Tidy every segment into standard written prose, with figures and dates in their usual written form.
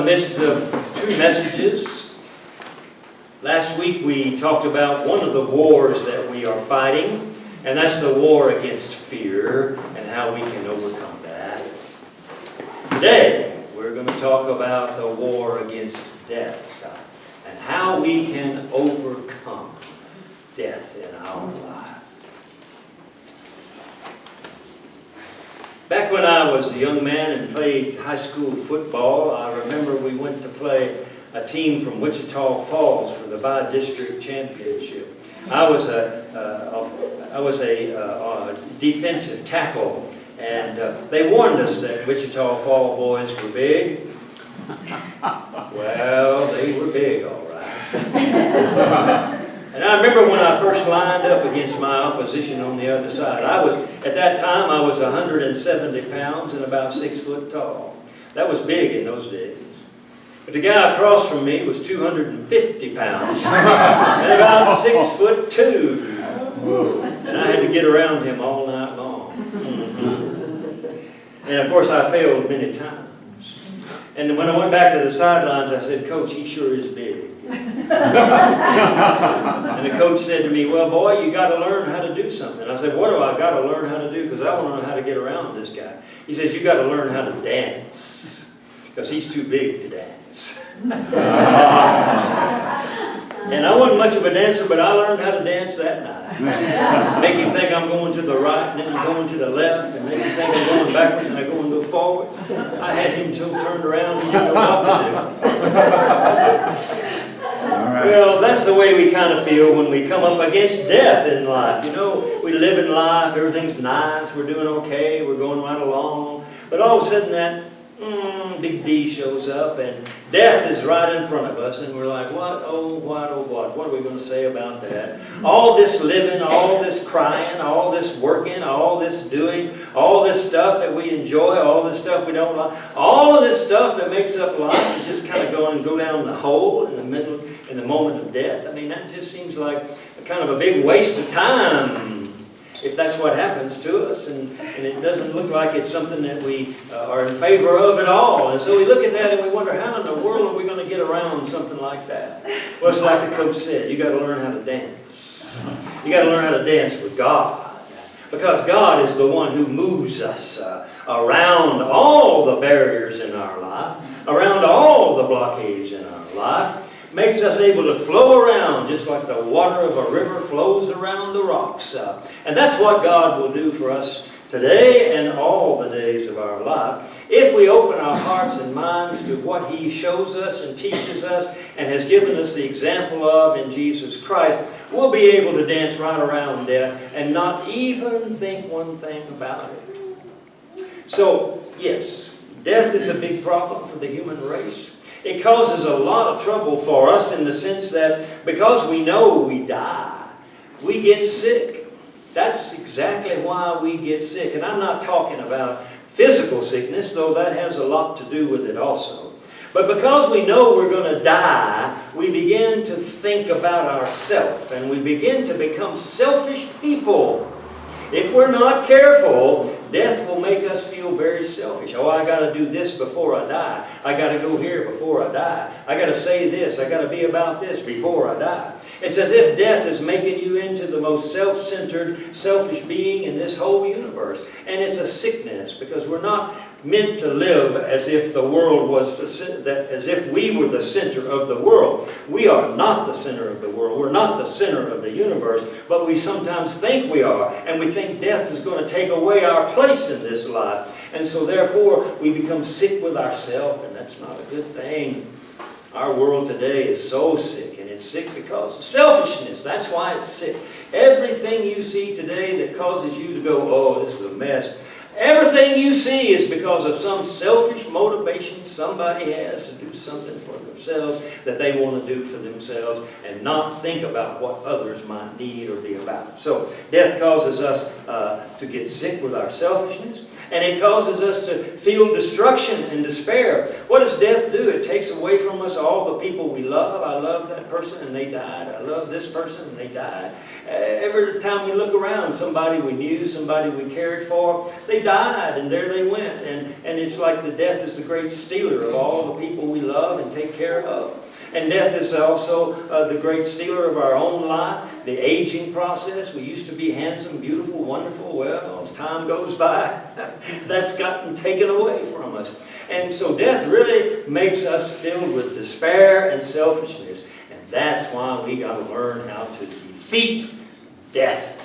midst of two messages. Last week we talked about one of the wars that we are fighting, and that's the war against fear and how we can overcome that. Today we're going to talk about the war against death and how we can overcome death in our life. Back when I was a young man and played high school football, I remember we went to play a team from Wichita Falls for the bi-district championship. I was a defensive tackle, and they warned us that Wichita Falls boys were big. Well, they were big, all right. And I remember when I first lined up against my opposition on the other side. At that time, I was 170 pounds and about 6 foot tall. That was big in those days. But the guy across from me was 250 pounds and about 6 foot 2. And I had to get around him all night long. And of course, I failed many times. And when I went back to the sidelines, I said, "Coach, he sure is big." And the coach said to me, "Well, boy, you got to learn how to do something." I said, "What do I got to learn how to do? Because I want to know how to get around this guy." He says, "You got to learn how to dance, because he's too big to dance." And I wasn't much of a dancer, but I learned how to dance that night. Make him think I'm going to the right, and then I'm going to the left, and make him think I'm going backwards, and I go and go forward. I had him so turned around and didn't know what to do. Well, that's the way we kind of feel when we come up against death in life. You know, we live in life, everything's nice, we're doing okay, we're going right along. But all of a sudden that big D shows up and death is right in front of us, and we're like, what, oh, what, oh, what are we going to say about that? All this living, all this crying, all this working, all this doing, all this stuff that we enjoy, all this stuff we don't like, all of this stuff that makes up life is just kind of go down the hole in the middle, in the moment of death. I mean, that just seems like kind of a big waste of time, if that's what happens to us, and it doesn't look like it's something that we are in favor of at all. And so we look at that and we wonder, how in the world are we going to get around something like that? Well, it's like the coach said, you got to learn how to dance. You got to learn how to dance with God, because God is the one who moves us around all the barriers in our life, around all the blockades in our life, makes us able to flow around just like the water of a river flows around the rocks. And that's what God will do for us today and all the days of our life. If we open our hearts and minds to what He shows us and teaches us and has given us the example of in Jesus Christ, we'll be able to dance right around death and not even think one thing about it. So, yes, death is a big problem for the human race. It causes a lot of trouble for us in the sense that because we know we die, we get sick. That's exactly why we get sick. And I'm not talking about physical sickness, though that has a lot to do with it also. But because we know we're going to die, we begin to think about ourselves, and we begin to become selfish people. If we're not careful, death will make us feel very selfish. Oh, I got to do this before I die. I got to go here before I die. I got to say this. I got to be about this before I die. It's as if death is making you into the most self-centered, selfish being in this whole universe. And it's a sickness, because we're not meant to live as if the world was as if we were the center of the world. We are not the center of the world. We're not the center of the universe, but we sometimes think we are, and we think death is going to take away our place in this life. And so therefore we become sick with ourselves, and that's not a good thing. Our world today is so sick, and it's sick because of selfishness. That's why it's sick. Everything you see today that causes you to go, oh, this is a mess, everything you see is because of some selfish motivation somebody has to do something for themselves that they want to do for themselves and not think about what others might need or be about. So death causes us to get sick with our selfishness, and it causes us to feel destruction and despair. What does death do? It takes away from us all the people we love. I love that person and they died. I love this person and they died. Every time we look around, somebody we knew, somebody we cared for, they died. died, and there they went. And it's like the death is the great stealer of all the people we love and take care of. And death is also the great stealer of our own life, the aging process. We used to be handsome, beautiful, wonderful. Well, as time goes by, that's gotten taken away from us. And so death really makes us filled with despair and selfishness. And that's why we got to learn how to defeat death.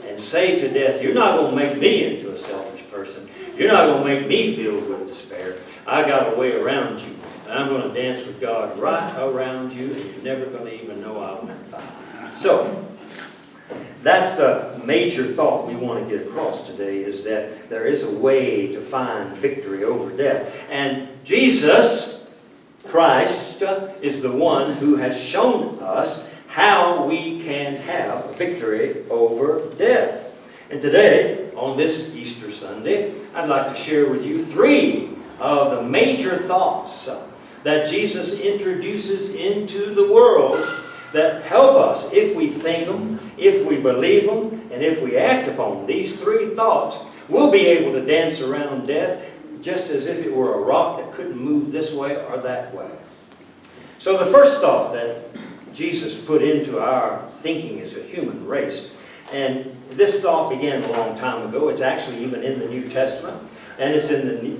And say to death, you're not going to make me into a selfish person. You're not going to make me filled with despair. I got a way around you. And I'm going to dance with God right around you, and you're never going to even know I went by. So, that's the major thought we want to get across today, is that there is a way to find victory over death. And Jesus Christ is the one who has shown us how we can have victory over death. And today, on this Easter Sunday, I'd like to share with you 3 of the major thoughts that Jesus introduces into the world that help us, if we think them, if we believe them, and if we act upon these 3 thoughts, we'll be able to dance around death just as if it were a rock that couldn't move this way or that way. So the first thought that Jesus put into our thinking as a human race, and this thought began a long time ago. It's actually even in the New Testament. And it's in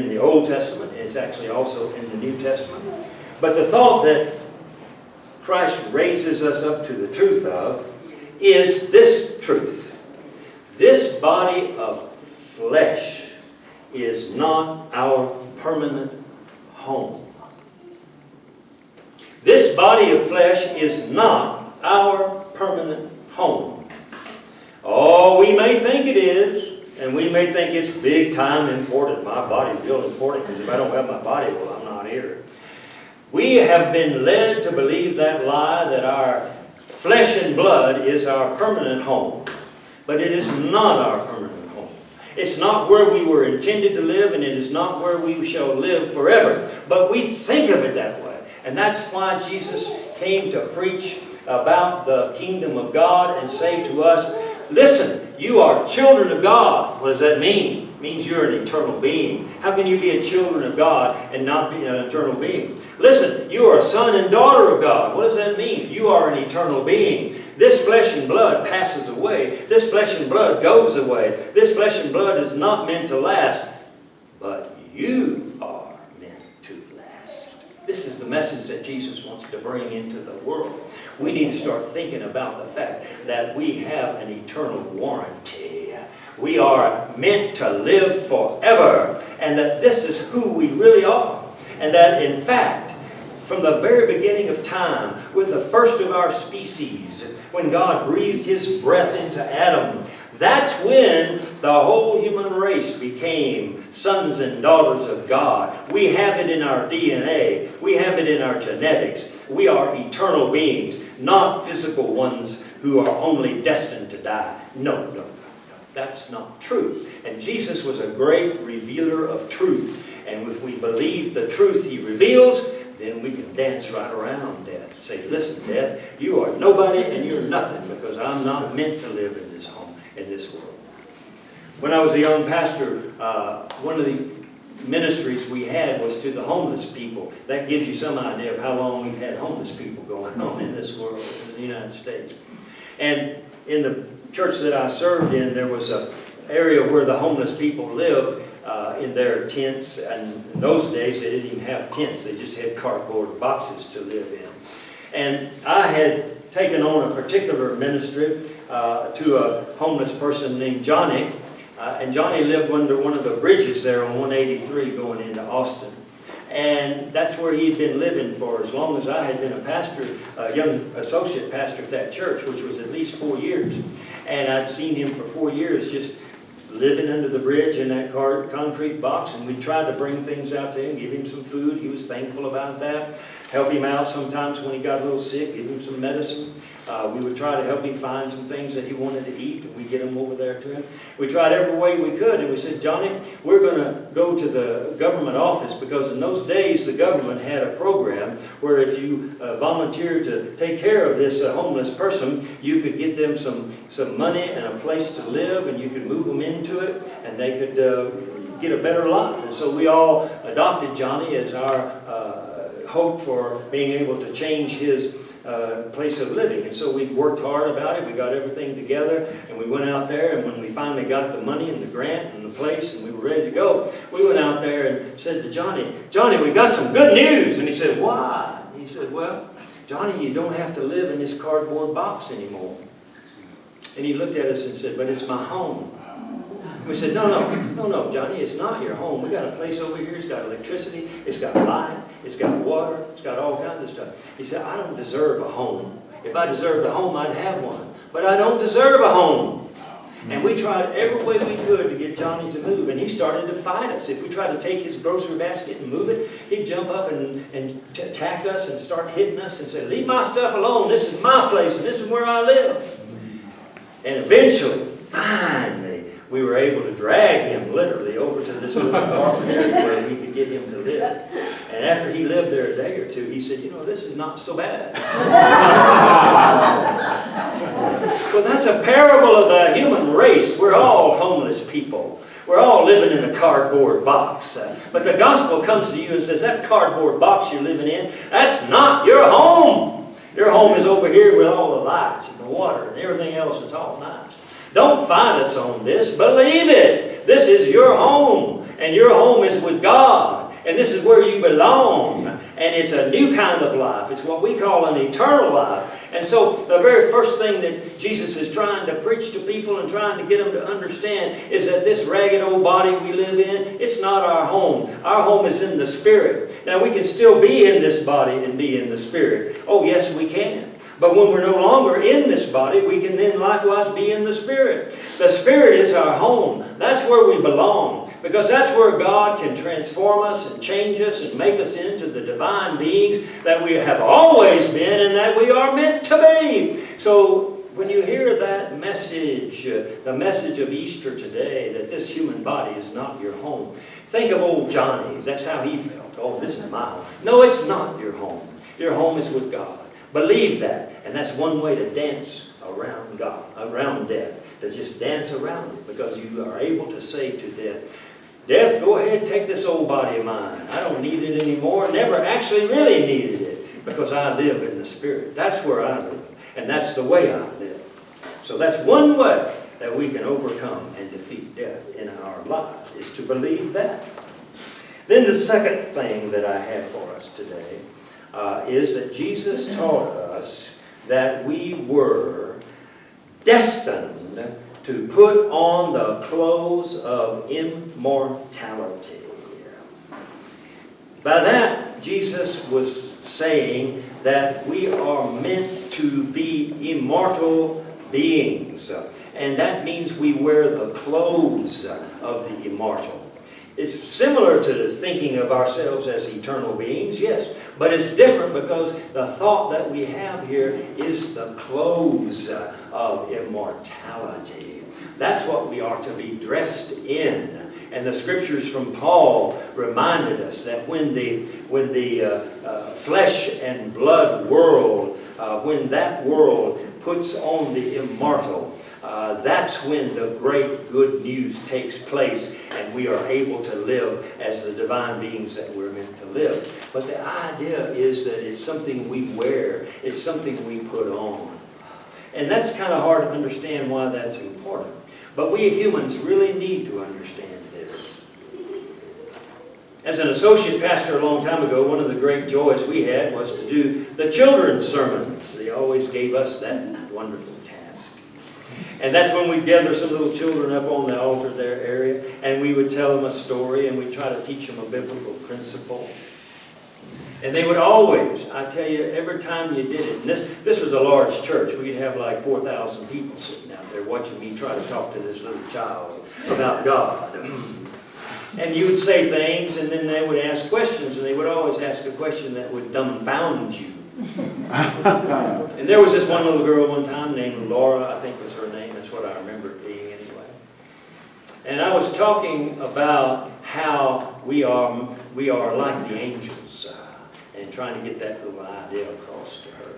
the Old Testament. And it's actually also in the New Testament. But the thought that Christ raises us up to the truth of is this truth. This body of flesh is not our permanent home. This body of flesh is not our permanent home. Oh, we may think it is. And we may think it's big time important. My body's real important, because if I don't have my body, well, I'm not here. We have been led to believe that lie, that our flesh and blood is our permanent home. But it is not our permanent home. It's not where we were intended to live, and it is not where we shall live forever. But we think of it that way. And that's why Jesus came to preach about the kingdom of God and say to us, listen, you are children of God. What does that mean? It means you're an eternal being. How can you be a children of God and not be an eternal being? Listen, you are a son and daughter of God. What does that mean? You are an eternal being. This flesh and blood passes away. This flesh and blood goes away. This flesh and blood is not meant to last. But you are meant to last. This is the message that Jesus wants to bring into the world. We need to start thinking about the fact that we have an eternal warranty. We are meant to live forever, and that this is who we really are. And that, in fact, from the very beginning of time, with the first of our species, when God breathed His breath into Adam, that's when the whole human race became sons and daughters of God. We have it in our DNA. We have it in our genetics. We are eternal beings, not physical ones who are only destined to die. No. That's not true. And Jesus was a great revealer of truth. And if we believe the truth He reveals, then we can dance right around death. Say, listen, death, you are nobody and you're nothing, because I'm not meant to live in this home, in this world. When I was a young pastor, one of the ministries we had was to the homeless people. That gives you some idea of how long we've had homeless people going on in this world, in the United States. And in the church that I served in, there was an area where the homeless people lived in their tents. And in those days, they didn't even have tents. They just had cardboard boxes to live in. And I had taken on a particular ministry to a homeless person named Johnny. And Johnny lived under one of the bridges there on 183 going into Austin. And that's where he'd been living for as long as I had been a pastor, a young associate pastor at that church, which was at least 4 years. And I'd seen him for 4 years just living under the bridge in that concrete box. And we tried to bring things out to him, give him some food. He was thankful about that. Help him out sometimes when he got a little sick, give him some medicine. We would try to help him find some things that he wanted to eat, and we'd get them over there to him. We tried every way we could, and we said, Johnny, we're going to go to the government office, because in those days the government had a program where if you volunteered to take care of this homeless person, you could get them some money and a place to live, and you could move them into it, and they could get a better life. And so we all adopted Johnny as our hope for being able to change his place of living. And so we worked hard about it. We got everything together, and we went out there, and when we finally got the money and the grant and the place and we were ready to go, we went out there and said to Johnny, we got some good news. And he said, why? He said, well, Johnny, you don't have to live in this cardboard box anymore. And he looked at us and said, but it's my home. We said, no, Johnny, it's not your home. We got a place over here. It's got electricity. It's got light. It's got water. It's got all kinds of stuff. He said, I don't deserve a home. If I deserved a home, I'd have one. But I don't deserve a home. And we tried every way we could to get Johnny to move. And he started to fight us. If we tried to take his grocery basket and move it, he'd jump up and attack us and start hitting us and say, leave my stuff alone. This is my place, and this is where I live. And eventually, finally, we were able to drag him literally over to this little apartment area where we could get him to live. And after he lived there a day or two, he said, this is not so bad. Well, that's a parable of the human race. We're all homeless people. We're all living in a cardboard box. But the gospel comes to you and says, that cardboard box you're living in, that's not your home. Your home is over here with all the lights and the water and everything else. It's all nice. Don't fight us on this. Believe it. This is your home. And your home is with God. And this is where you belong. And it's a new kind of life. It's what we call an eternal life. And so the very first thing that Jesus is trying to preach to people and trying to get them to understand is that this ragged old body we live in, it's not our home. Our home is in the Spirit. Now we can still be in this body and be in the Spirit. Oh yes, we can. But when we're no longer in this body, we can then likewise be in the Spirit. The Spirit is our home. That's where we belong. Because that's where God can transform us and change us and make us into the divine beings that we have always been and that we are meant to be. So when you hear that message, the message of Easter today, that this human body is not your home, think of old Johnny. That's how he felt. Oh, this is my home. No, it's not your home. Your home is with God. Believe that. And that's one way to dance around God, around death. To just dance around it. Because you are able to say to death, death, go ahead, take this old body of mine. I don't need it anymore. Never actually really needed it. Because I live in the Spirit. That's where I live. And that's the way I live. So that's one way that we can overcome and defeat death in our lives. Is to believe that. Then the second thing that I have for us today is that Jesus taught us that we were destined to put on the clothes of immortality. By that, Jesus was saying that we are meant to be immortal beings. And that means we wear the clothes of the immortal. It's similar to thinking of ourselves as eternal beings, yes. But it's different because the thought that we have here is the clothes of immortality. That's what we are to be dressed in. And the scriptures from Paul reminded us that when the flesh and blood world, when that world puts on the immortal, that's when the great good news takes place and we are able to live as the divine beings that we're meant to live. But the idea is that it's something we wear. It's something we put on. And that's kind of hard to understand why that's important. But we humans really need to understand this. As an associate pastor a long time ago, one of the great joys we had was to do the children's sermons. They always gave us that wonderful task. And that's when we'd gather some little children up on the altar there area, and we would tell them a story, and we'd try to teach them a biblical principle. And they would always, I tell you, every time you did it, and this was a large church. We'd have like 4,000 people sitting out there watching me try to talk to this little child about God. And you would say things, and then they would ask questions, and they would always ask a question that would dumbfound you. And there was this one little girl one time named Laura, I think was her name. That's what I remember it being anyway. And I was talking about how we are like the angels, and trying to get that little idea across to her.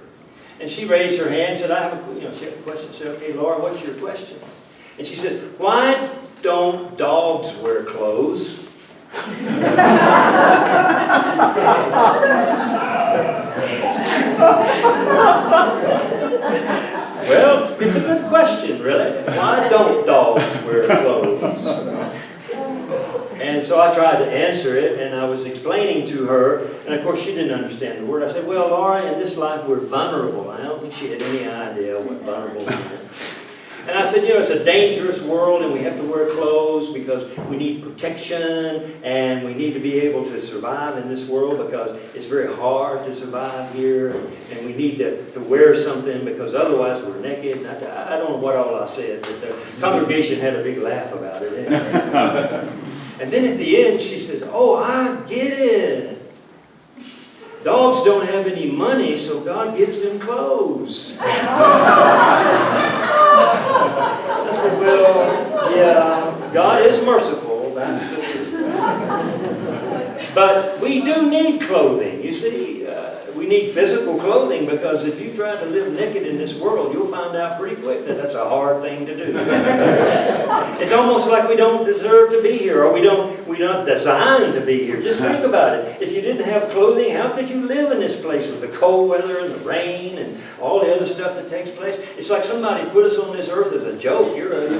And she raised her hand and said, she had a question. She said, okay, Laura, what's your question? And she said, why don't dogs wear clothes? Well, it's a good question, really. Why don't dogs wear clothes? And so I tried to answer it, and I was explaining to her, and of course she didn't understand the word. I said, well, Laura, in this life we're vulnerable. I don't think she had any idea what vulnerable meant. And I said, it's a dangerous world, and we have to wear clothes because we need protection, and we need to be able to survive in this world because it's very hard to survive here, and we need to wear something because otherwise we're naked. And I don't know what all I said, but the congregation had a big laugh about it. And then at the end, she says, oh, I get it. Dogs don't have any money, so God gives them clothes. I said, well, yeah, God is merciful. That's the truth. But we do need clothing. You see, we need physical clothing because if you try to live naked in this world, you'll find out pretty quick that that's a hard thing to do. It's almost like we don't deserve to be here, or we're not designed to be here. Just think about it. If you didn't have clothing, how could you live in this place with the cold weather and the rain and all the other stuff that takes place? It's like somebody put us on this earth as a joke.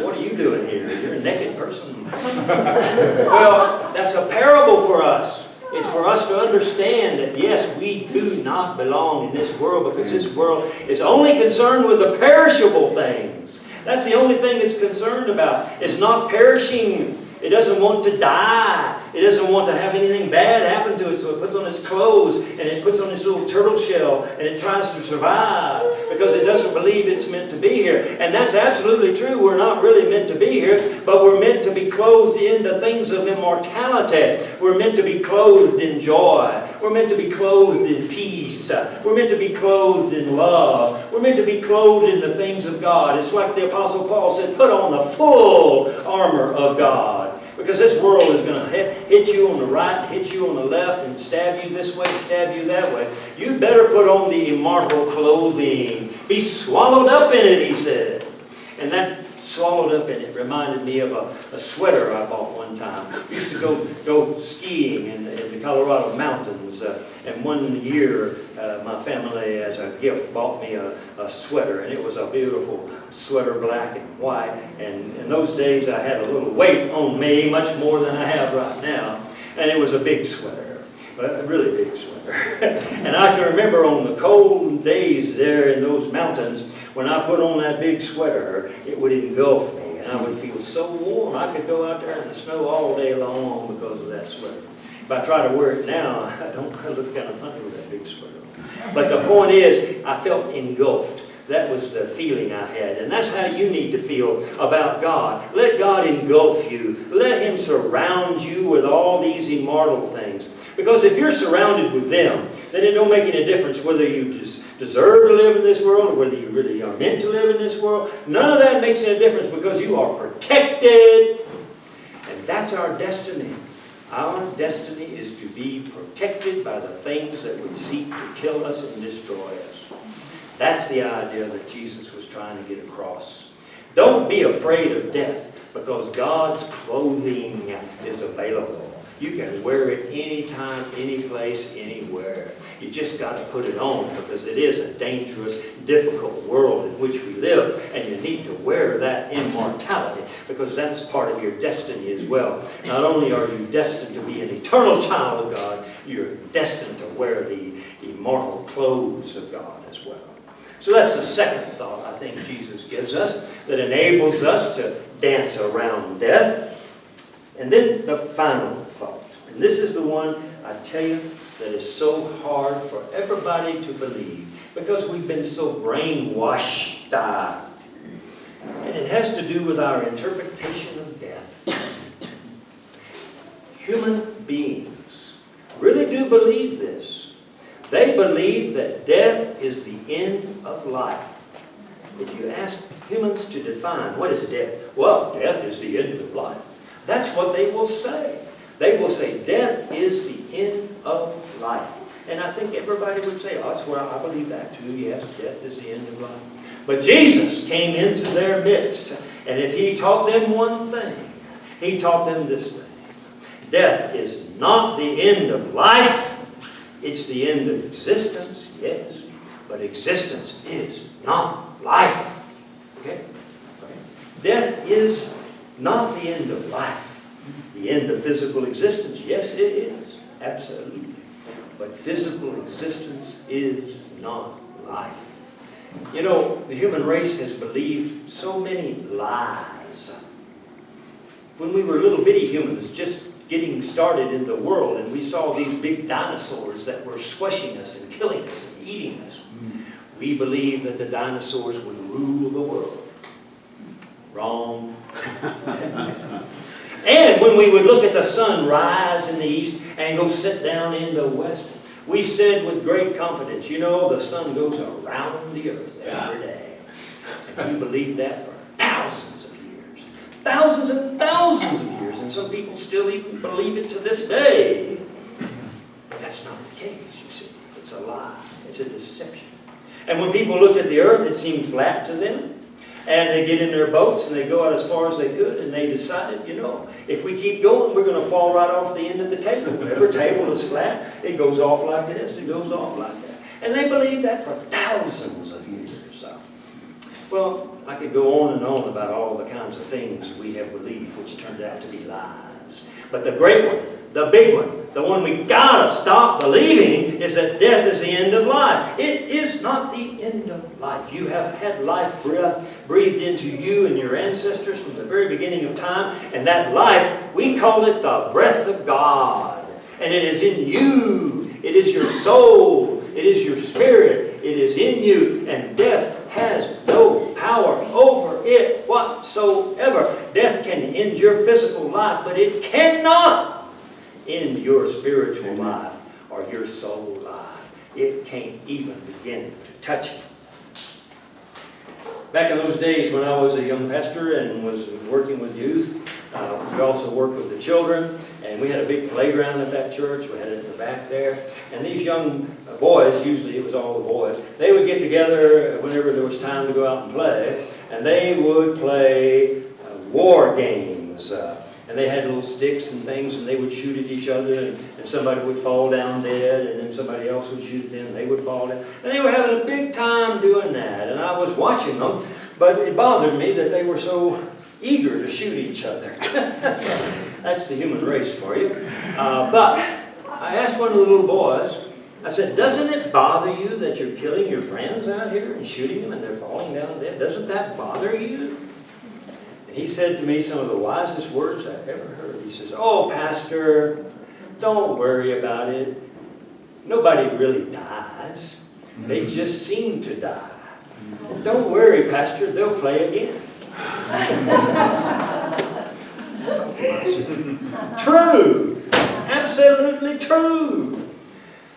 What are you doing here? You're a naked person. Well, that's a parable for us. It's for us to understand that, yes, we do not belong in this world because this world is only concerned with the perishable things. That's the only thing it's concerned about. It's not perishing. It doesn't want to die. It doesn't want to have anything bad happen to it, so it puts on its clothes and it puts on its little turtle shell and it tries to survive because it doesn't believe it's meant to be here. And that's absolutely true. We're not really meant to be here, but we're meant to be clothed in the things of immortality. We're meant to be clothed in joy. We're meant to be clothed in peace. We're meant to be clothed in love. We're meant to be clothed in the things of God. It's like the Apostle Paul said, put on the full armor of God. Because this world is going to hit you on the right, hit you on the left, and stab you this way, stab you that way. You better put on the immortal clothing. Be swallowed up in it, he said. And that swallowed up in it reminded me of a sweater I bought one time. I used to go skiing in the Colorado mountains. And one year, my family, as a gift, bought me a sweater. And it was a beautiful sweater, black and white. And in those days, I had a little weight on me, much more than I have right now. And it was a big sweater, a really big sweater. And I can remember on the cold days there in those mountains, when I put on that big sweater, it would engulf me. And I would feel so warm. I could go out there in the snow all day long because of that sweater. If I try to wear it now, I look kind of funny with that big sweater. But the point is, I felt engulfed. That was the feeling I had. And that's how you need to feel about God. Let God engulf you. Let Him surround you with all these immortal things. Because if you're surrounded with them, then it don't make any difference whether you deserve to live in this world or whether you really are meant to live in this world. None of that makes any difference because you are protected. And that's our destiny. Our destiny is to be protected by the things that would seek to kill us and destroy us. That's the idea that Jesus was trying to get across. Don't be afraid of death because God's clothing is available. You can wear it anytime, any place, anywhere. You just got to put it on because it is a dangerous, difficult world in which we live. And you need to wear that immortality because that's part of your destiny as well. Not only are you destined to be an eternal child of God, you're destined to wear the immortal clothes of God as well. So that's the second thought I think Jesus gives us that enables us to dance around death. And then the final thought, and this is the one I tell you that is so hard for everybody to believe because we've been so brainwashed. And it has to do with our interpretation of death. Human beings really do believe this. They believe that death is the end of life. If you ask humans to define what is death, well, death is the end of life. That's what they will say. They will say death is the end of life. And I think everybody would say, oh, that's what I believe that too. Yes, death is the end of life. But Jesus came into their midst. And if he taught them one thing, he taught them this thing. Death is not the end of life. It's the end of existence, yes. But existence is not life. Okay? Death is not the end of life. The end of physical existence, yes, it is. Absolutely. But physical existence is not life. You know, the human race has believed so many lies. When we were little bitty humans just getting started in the world and we saw these big dinosaurs that were squishing us and killing us and eating us, we believed that the dinosaurs would rule the world. Wrong. And when we would look at the sun rise in the east and go sit down in the west, we said with great confidence, you know, the sun goes around the earth every day. And we believed that for thousands of years. Thousands and thousands of years. And some people still even believe it to this day. But that's not the case, you see. It's a lie. It's a deception. And when people looked at the earth, it seemed flat to them. And they get in their boats and they go out as far as they could. And they decided, you know, if we keep going, we're going to fall right off the end of the table. Every table is flat. It goes off like this. It goes off like that. And they believed that for thousands of years. Well, I could go on and on about all the kinds of things we have believed, which turned out to be lies. But the great one, the big one, the one we gotta stop believing is that death is the end of life. It is not the end of life. You have had life breathed into you and your ancestors from the very beginning of time. And that life, we call it the breath of God. And it is in you. It is your soul. It is your spirit. It is in you. And death has no power over it whatsoever. Death can end your physical life, but it cannot end your spiritual life or your soul life. It can't even begin to touch it. Back in those days when I was a young pastor and was working with youth, we also worked with the children, and we had a big playground at that church. We had it in the back there. And these young boys, usually it was all the boys, they would get together whenever there was time to go out and play, and they would play war games. And they had little sticks and things, and they would shoot at each other, and somebody would fall down dead, and then somebody else would shoot at them, and they would fall down. And they were having a big time doing that, and I was watching them, but it bothered me that they were so eager to shoot each other. That's the human race for you. But I asked one of the little boys, I said, doesn't it bother you that you're killing your friends out here and shooting them and they're falling down dead? Doesn't that bother you? And he said to me some of the wisest words I've ever heard. He says, oh, Pastor, don't worry about it. Nobody really dies. They just seem to die. Don't worry, Pastor, they'll play again. True. Absolutely true.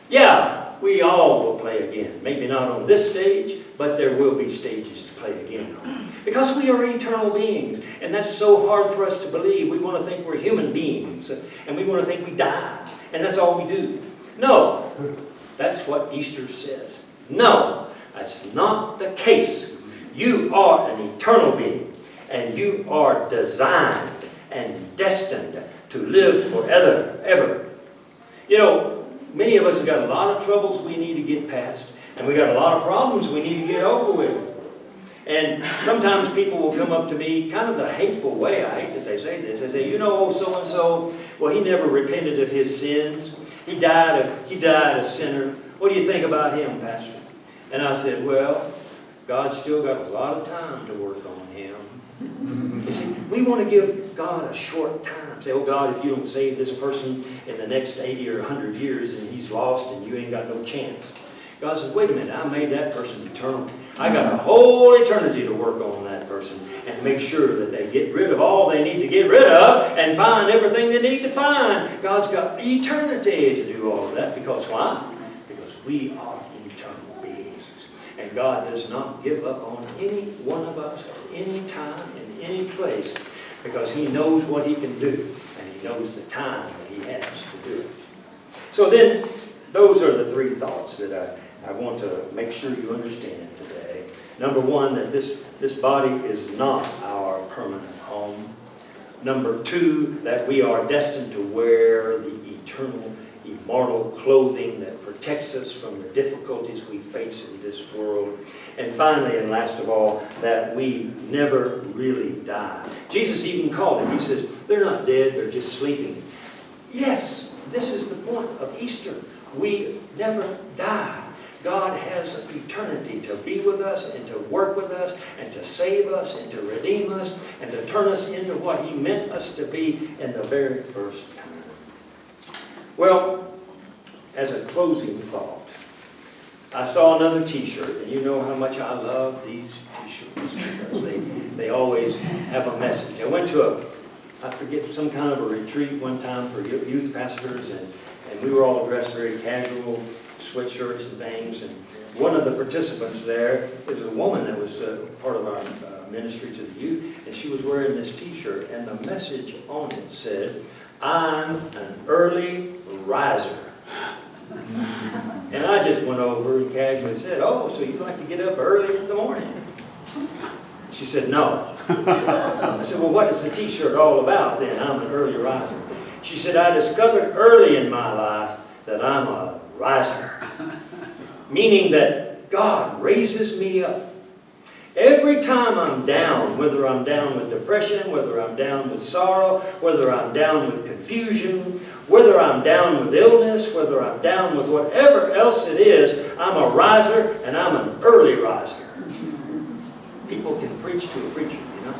Yeah, we all will play again. Maybe not on this stage, but there will be stages to play again on. Because we are eternal beings. And that's so hard for us to believe. We want to think we're human beings. And we want to think we die. And that's all we do. No. That's what Easter says. No. That's not the case. You are an eternal being. And you are designed and destined to live forever, ever. You know, many of us have got a lot of troubles we need to get past. And we got a lot of problems we need to get over with. And sometimes people will come up to me kind of the hateful way. I hate that they say this. They say, you know, so-and-so, well, he never repented of his sins. He died a sinner. What do you think about him, Pastor? And I said, well, God's still got a lot of time to work on him. You see, we want to give God a short time. Say, oh God, if you don't save this person in the next 80 or 100 years, then he's lost and you ain't got no chance. God says, wait a minute, I made that person eternal. I got a whole eternity to work on that person and make sure that they get rid of all they need to get rid of and find everything they need to find. God's got eternity to do all of that. Because why? Because we are eternal beings. And God does not give up on any one of us at any time, in any place, because He knows what He can do, and He knows the time that He has to do it. So then, those are the three thoughts that I want to make sure you understand today. Number one, that this body is not our permanent home. Number two, that we are destined to wear the eternal, immortal clothing that protects us from the difficulties we face in this world. And finally, and last of all, that we never really die. Jesus even called it. He says, they're not dead, they're just sleeping. Yes, this is the point of Easter. We never die. God has eternity to be with us and to work with us and to save us and to redeem us and to turn us into what He meant us to be in the very first time. Well, as a closing thought, I saw another t-shirt, and you know how much I love these t-shirts because they always have a message. I went to I forget, some kind of a retreat one time for youth pastors, and we were all dressed very casual, sweatshirts and things, and one of the participants there is a woman that was part of our ministry to the youth, and she was wearing this t-shirt, and the message on it said, "I'm an early riser." And I just went over and casually said, "Oh, so you like to get up early in the morning?" She said, "No." I said, "Well, what is the t-shirt all about then? I'm an early riser." She said, "I discovered early in my life that I'm a riser." Meaning that God raises me up. Every time I'm down, whether I'm down with depression, whether I'm down with sorrow, whether I'm down with confusion, whether I'm down with illness, whether I'm down with whatever else it is, I'm a riser and I'm an early riser. People can preach to a preacher, you know.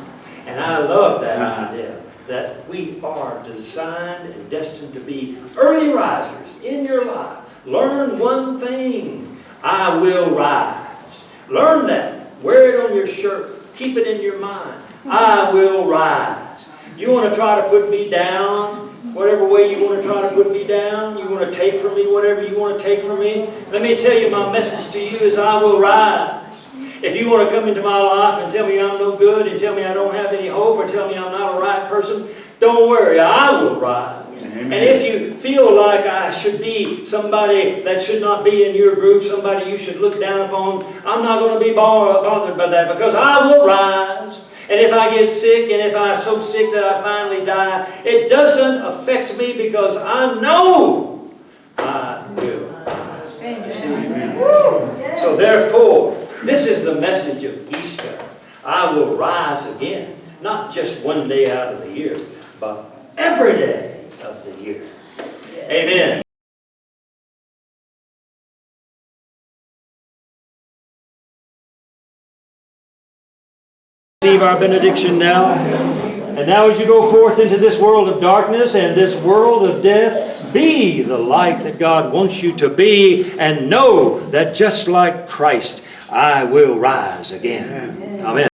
And I love that idea, that we are designed and destined to be early risers in your life. Learn one thing. I will rise. Learn that. Wear it on your shirt. Keep it in your mind. I will rise. You want to try to put me down? Whatever way you want to try to put me down, you want to take from me whatever you want to take from me. Let me tell you, my message to you is I will rise. If you want to come into my life and tell me I'm no good and tell me I don't have any hope or tell me I'm not a right person, don't worry, I will rise. Amen. And if you feel like I should be somebody that should not be in your group, somebody you should look down upon, I'm not going to be bothered by that because I will rise. And if I get sick and if I'm so sick that I finally die, it doesn't affect me because I know I will rise. Amen. So therefore, this is the message of Easter. I will rise again. Not just one day out of the year, but every day of the year. Amen. Receive our benediction now. And now as you go forth into this world of darkness and this world of death, be the light that God wants you to be, and know that just like Christ, I will rise again. Amen.